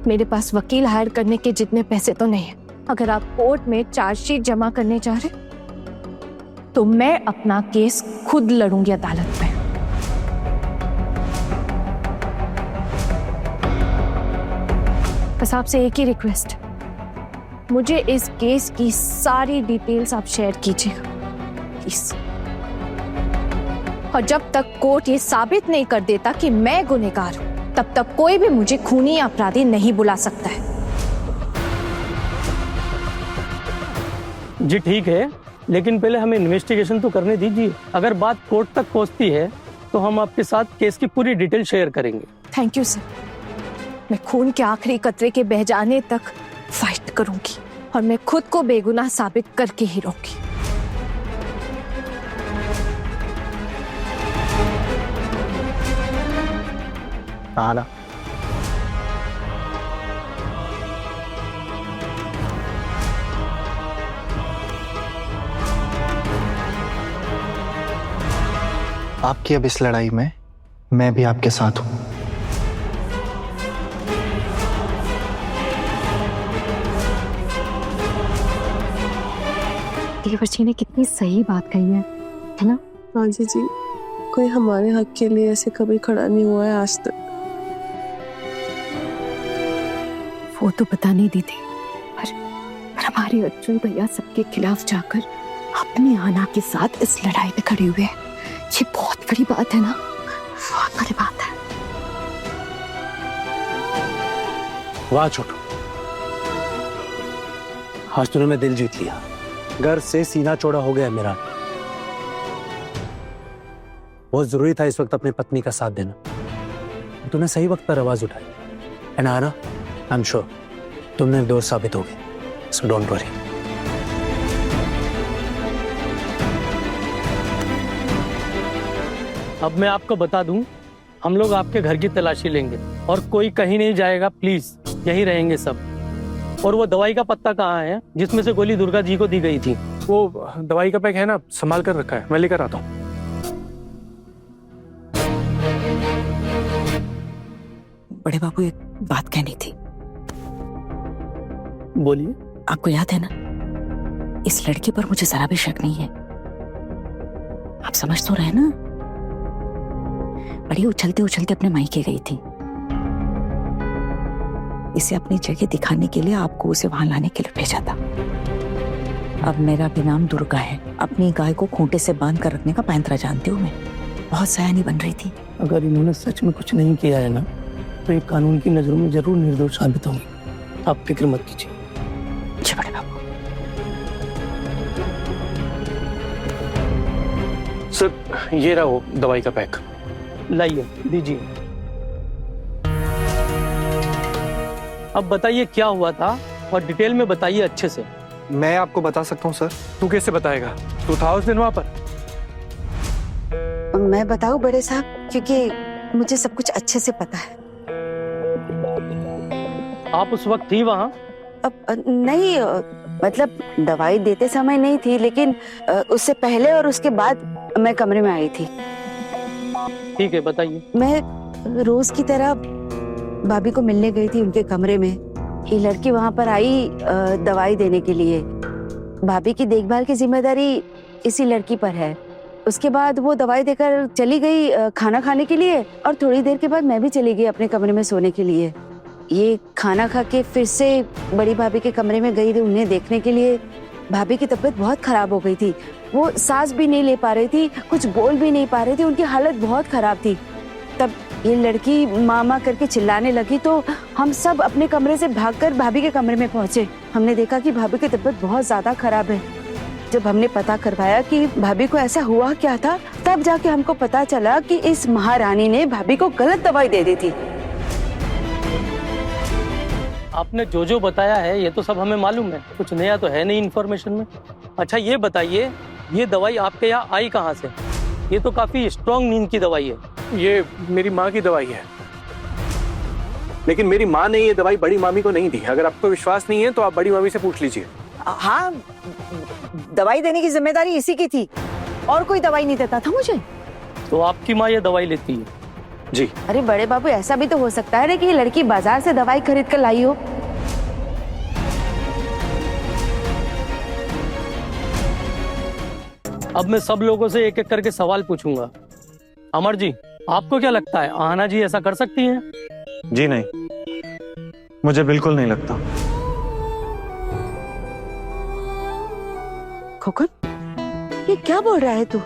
मेरे पास वकील हायर करने के जितने पैसे तो नहीं है। अगर आप कोर्ट में चार्जशीट जमा करने जा रहे तो मैं अपना केस खुद लड़ूंगी अदालत में। बस आपसे एक ही रिक्वेस्ट, मुझे इस केस की सारी डिटेल्स आप शेयर कीजिएगा प्लीज। और जब तक कोर्ट ये साबित नहीं कर देता कि मैं गुनहगार हूं, तब तक कोई भी मुझे खूनी अपराधी नहीं बुला सकता है। जी ठीक है, लेकिन पहले हमें इन्वेस्टिगेशन तो करने दीजिए। अगर बात कोर्ट तक पहुंचती है तो हम आपके साथ केस की पूरी डिटेल शेयर करेंगे। Thank you sir. मैं खून के आखिरी कतरे के बह जाने तक फाइट करूंगी और मैं खुद को बेगुनाह साबित करके ही रहूंगी। आना। आपकी अब इस लड़ाई में मैं भी आपके साथ हूं। देवर्षि ने कितनी सही बात कही है ना? मांझी जी, कोई हमारे हक के लिए ऐसे कभी खड़ा नहीं हुआ है आज तक। वो तो पता नहीं दीदी, पर हमारे अर्जुन भैया सबके खिलाफ जाकर अपनी आना के साथ इस लड़ाई में खड़े हुए हैं। ये बहुत बड़ी बात है ना, बहुत बड़ी बात है। वाह छोटू, आज तूने मेरा दिल जीत लिया। घर से सीना चौड़ा हो गया मेरा। बहुत जरूरी था इस वक्त अपनी पत्नी का साथ देना। तूने सही वक्त पर आवाज उठाई। एंड आना, आई एम श्योर तुम निर्दोष साबित होगे, सो डोंट वरी। अब मैं आपको बता दूं, हम लोग आपके घर की तलाशी लेंगे और कोई कहीं नहीं जाएगा, प्लीज यहीं रहेंगे सब। और वो दवाई का पत्ता कहाँ है जिसमें से गोली दुर्गा जी को दी गई थी? वो दवाई का पैक है ना, संभाल कर रखा है, मैं लेकर आता हूँ। बड़े बाबू, एक बात कहनी थी। बोलिए। आपको याद है ना, इस लड़की पर मुझे जरा भी शक नहीं है। आप समझ तो रहे ना? बड़ी उछलते उछलते अपने मायके गई थी। इसे अपनी जगह दिखाने के लिए आपको उसे वहां लाने के लिए भेजा था। अब मेरा भी नाम दुर्गा है। अपनी गाय को खूंटे से बांध कर रखने का पैंतरा जानती हूँ मैं। बहुत सयानी बन रही थी। अगर इन्होंने सच में कुछ नहीं किया है ना, तो ये कानून की नजरों में जरूर निर्दोष साबित होंगे। आप फिक्र मत कीजिए। जी बड़े बाबू। सर, ये रहा वो दवाई का पैक। लाइए, दीजिए। अब बताइए क्या हुआ था और डिटेल में बताइए अच्छे से। मैं आपको बता सकता हूँ सर। तू कैसे बताएगा? तू था उस दिन वहां पर। मैं बताऊं बड़े साहब, क्योंकि मुझे सब कुछ अच्छे से पता है। आप उस वक्त थी वहां? अब नहीं, मतलब दवाई देते समय नहीं थी, लेकिन उससे पहले और उसके बाद मैं कमरे में आई थी। ठीक है, बताइए। मैं रोज की तरह भाभी को मिलने गई थी उनके कमरे में। ये लड़की वहां पर आई दवाई देने के लिए। भाभी की देखभाल की जिम्मेदारी इसी लड़की पर है। उसके बाद वो दवाई देकर चली गई खाना खाने के लिए, और थोड़ी देर के बाद मैं भी चली गई अपने कमरे में सोने के लिए। ये खाना खा के फिर से बड़ी भाभी के कमरे में गई थी उन्हें देखने के लिए। भाभी की तबीयत बहुत खराब हो गई थी। वो सांस भी नहीं ले पा रही थी, कुछ बोल भी नहीं पा रही थी, उनकी हालत बहुत खराब थी। तब ये लड़की मामा करके चिल्लाने लगी, तो हम सब अपने कमरे से भागकर भाभी के कमरे में पहुंचे। हमने देखा कि भाभी की तबीयत बहुत ज्यादा खराब है। जब हमने पता करवाया कि भाभी को ऐसा हुआ क्या था, तब जाके हमको पता चला कि इस महारानी ने भाभी को गलत दवाई दे दी थी। आपने जो जो बताया है ये तो सब हमें मालूम है, कुछ नया तो है नहीं इन्फॉर्मेशन में। अच्छा ये बताइए, ये दवाई आपके यहाँ आई कहाँ से? ये तो काफी स्ट्रॉन्ग नींद की दवाई है। ये मेरी माँ की दवाई है, लेकिन मेरी माँ ने ये दवाई बड़ी मामी को नहीं दी। अगर आपको विश्वास नहीं है तो आप बड़ी मामी से पूछ लीजिए। हाँ, दवाई देने की जिम्मेदारी इसी की थी, और कोई दवाई नहीं देता था मुझे। तो आपकी माँ ये दवाई लेती है? जी। अरे बड़े बाबू, ऐसा भी तो हो सकता है ना कि ये लड़की बाजार से दवाई खरीद कर लाई हो। अब मैं सब लोगों से एक एक करके सवाल पूछूंगा। अमर जी, आपको क्या लगता है आहना जी ऐसा कर सकती हैं? जी नहीं, मुझे बिल्कुल नहीं लगता। खोखन, ये क्या बोल रहा है तू?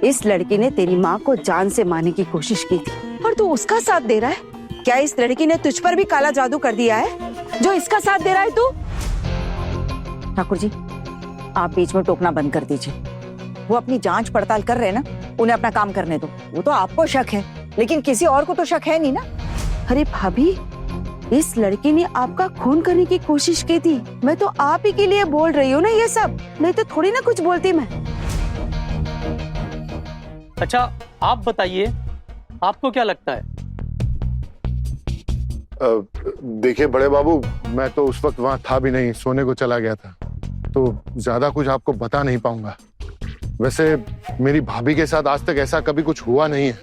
इस लड़की ने तेरी माँ को जान से मारने की कोशिश की थी और तू उसका साथ दे रहा है? क्या इस लड़की ने तुझ पर भी काला जादू कर दिया है जो इसका साथ दे रहा है तू? ठाकुर जी, आप बीच में टोकना बंद कर दीजिए। वो अपनी जांच पड़ताल कर रहे हैं ना, उन्हें अपना काम करने दो। वो तो आपको शक है, लेकिन किसी और को तो शक है नहीं ना। अरे भाभी, इस लड़की ने आपका खून करने की कोशिश की थी। मैं तो आप ही के लिए बोल रही हूँ ना ये सब, नहीं तो थोड़ी ना कुछ बोलती मैं। अच्छा, आप बताइए, आपको क्या लगता है? देखिए बड़े बाबू, मैं तो उस वक्त वहां था भी नहीं, सोने को चला गया था, तो ज्यादा कुछ आपको बता नहीं पाऊंगा। वैसे मेरी भाभी के साथ आज तक ऐसा कभी कुछ हुआ नहीं है।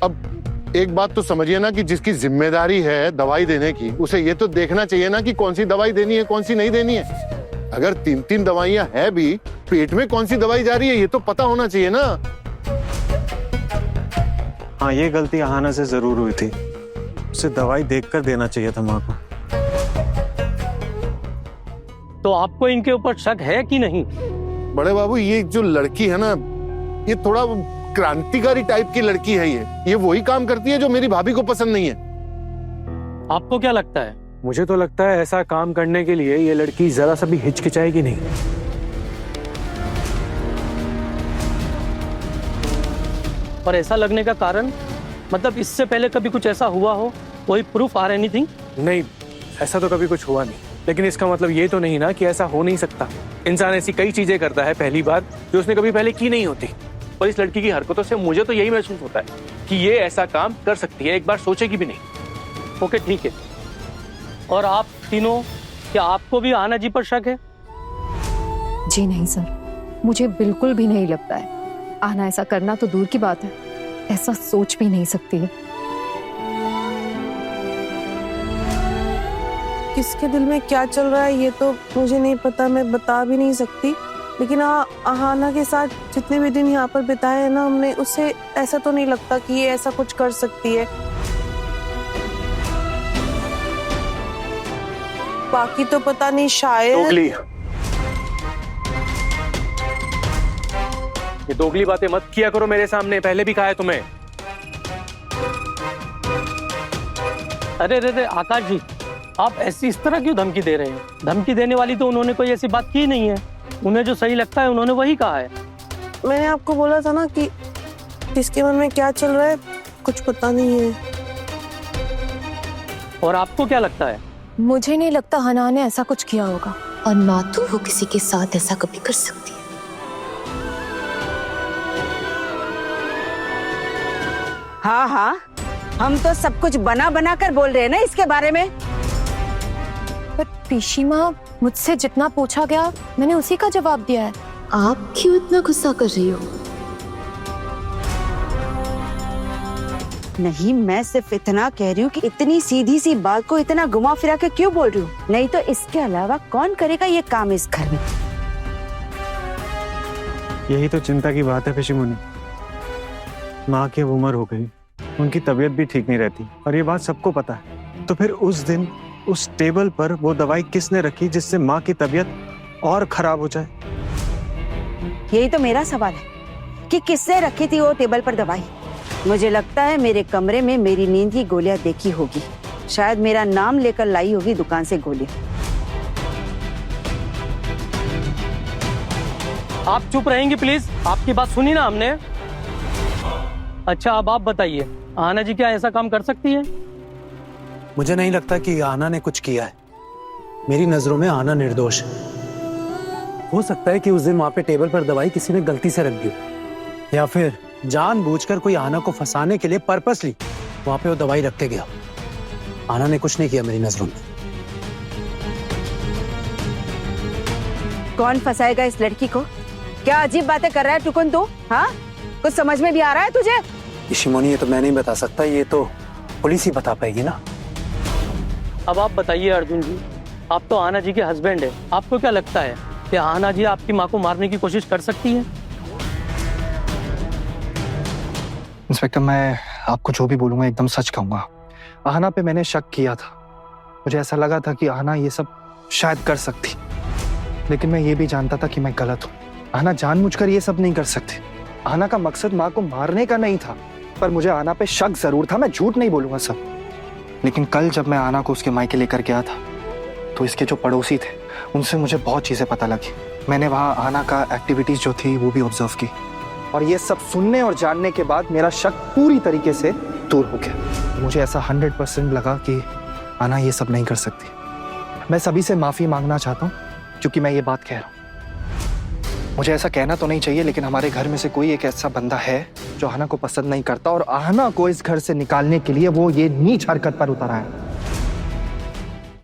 अब एक बात तो समझिए ना कि जिसकी जिम्मेदारी है दवाई देने की, उसे ये तो देखना चाहिए ना कि कौन सी दवाई देनी है, कौन सी नहीं देनी है। अगर 3-3 दवाइयां है भी, पेट में कौन सी दवाई जा रही है ये तो पता होना चाहिए ना। हाँ, ये गलती आहाना से जरूर हुई थी। उसे दवाई देखकर देना चाहिए था माँ को। तो आपको इनके ऊपर शक है कि नहीं? बड़े बाबू, ये जो लड़की है ना, ये थोड़ा क्रांतिकारी टाइप की लड़की है। ये वही काम करती है जो मेरी भाभी को पसंद नहीं है। आपको क्या लगता है? मुझे तो लगता है ऐसा काम करने के लिए ये लड़की जरा सा भी हिचकिचाएगी नहीं। और ऐसा लगने का कारण, मतलब इससे पहले कभी कुछ ऐसा हुआ हो? कोई प्रूफ आर एनीथिंग? नहीं, ऐसा तो कभी कुछ हुआ नहीं, लेकिन इसका मतलब ये तो नहीं ना कि ऐसा हो नहीं सकता। इंसान ऐसी कई चीजें करता है पहली बार जो उसने कभी पहले की नहीं होती। और इस लड़की की हरकतों से मुझे तो यही महसूस होता है कि ये ऐसा काम कर सकती है, एक बार सोचेगी भी नहीं। ओके, ठीक है। और आप तीनों, क्या आपको भी आहना जी पर शक है? जी नहीं सर, मुझे बिल्कुल भी नहीं लगता है। आहना ऐसा करना तो दूर की बात है, ऐसा सोच भी नहीं सकती है। किसके दिल में क्या चल रहा है ये तो मुझे नहीं पता, मैं बता भी नहीं सकती। लेकिन आहाना के साथ जितने भी दिन यहाँ पर बिताए हैं ना हमने, उससे ऐसा तो नहीं लगता कि ये ऐसा कुछ कर सकती है। बाकी तो पता नहीं, शायद दोगली, ये दोगली बातें मत किया करो मेरे सामने, पहले भी कहा है तुम्हें। अरे रे रे आकाश जी, आप ऐसी इस तरह क्यों धमकी दे रहे हैं? धमकी देने वाली तो उन्होंने कोई ऐसी बात की नहीं है। उन्हें जो सही लगता है उन्होंने वही कहा है। मैंने आपको बोला था ना कि किसके मन में क्या चल रहा है कुछ पता नहीं है। और आपको क्या लगता है? मुझे नहीं लगता हना ने ऐसा कुछ किया होगा, और ना तो वो किसी के साथ ऐसा कभी कर सकती है। हाँ हाँ, हम तो सब कुछ बना बना कर बोल रहे हैं ना इसके बारे में। पर पीशी माँ, मुझसे जितना पूछा गया मैंने उसी का जवाब दिया है। आप क्यों इतना गुस्सा कर रही हो? नहीं, मैं सिर्फ इतना कह रही हूँ कि इतनी सीधी सी बात को इतना घुमा फिरा के क्यों बोल रही हूँ? नहीं तो इसके अलावा कौन करेगा ये काम इस घर में? यही तो चिंता की बात है पिशिमुनि। माँ की अब उम्र हो गई, उनकी तबीयत भी ठीक नहीं रहती और ये बात सबको पता है। तो फिर उस दिन उस टेबल पर वो दवाई किसने रखी जिससे माँ की तबीयत और खराब हो जाए? यही तो मेरा सवाल है कि किसने रखी थी वो टेबल पर दवाई। मुझे लगता है मेरे कमरे में मेरी नींद की गोलियां देखी होगी, शायद मेरा नाम लेकर लाई होगी दुकान से गोलियां। आप चुप रहेंगे प्लीज? आपकी बात सुनी ना हमने। अच्छा, अब आप बताइए, आहना जी क्या ऐसा काम कर सकती है? मुझे नहीं लगता कि आहना ने कुछ किया है। मेरी नजरों में आहना निर्दोष है। हो सकता है कि उस दिन वहां पे टेबल पर दवाई किसी ने गलती से रख दी, या फिर जानबूझकर कोई आहना को फंसाने के लिए पर्पसली वहां पे वो दवाई रख के गया। आहना ने कुछ नहीं किया मेरी नजरों में। कौन फंसाएगा इस लड़की को? क्या अजीब बातें कर रहा है टुकुन तू? हाँ, कुछ समझ में भी आ रहा है तुझे? ईशिमोनी, ये तो मैं नहीं बता सकता, ये तो पुलिस ही बता पाएगी ना। अब आप बताइए अर्जुन जी, आप तो आना जी के हस्बैंड है, आपको क्या लगता है कि आना जी आपकी माँ को मारने की कोशिश कर सकती है? इंस्पेक्टर, मैं आपको जो भी बोलूंगा एकदम सच कहूंगा। आहना पे मैंने शक किया था, मुझे ऐसा लगा था कि आहना ये सब शायद कर सकती, लेकिन मैं ये भी जानता था कि मैं गलत हूँ। आहना जानबूझकर ये सब नहीं कर सकती। आहना का मकसद माँ को मारने का नहीं था, पर मुझे आहना पे शक जरूर था, मैं झूठ नहीं बोलूंगा सब। लेकिन कल जब मैं आहना को उसके मायके लेकर गया था, तो इसके जो पड़ोसी थे उनसे मुझे बहुत चीजें पता लगी। मैंने वहाँ आहना का एक्टिविटीज जो थी वो भी ऑब्जर्व की, और ये सब सुनने और जानने के बाद मेरा शक पूरी तरीके से दूर हो गया। मुझे ऐसा 100% लगा कि आहना ये सब नहीं कर सकती। मैं सभी से माफी मांगना चाहता हूँ क्योंकि मैं ये बात कह रहा हूँ। मुझे ऐसा कहना तो नहीं चाहिए, लेकिन हमारे घर में से कोई एक ऐसा बंदा है जो आहना को पसंद नहीं करता, और आहना को इस घर से निकालने के लिए वो ये नीच हरकत पर उतर आया है।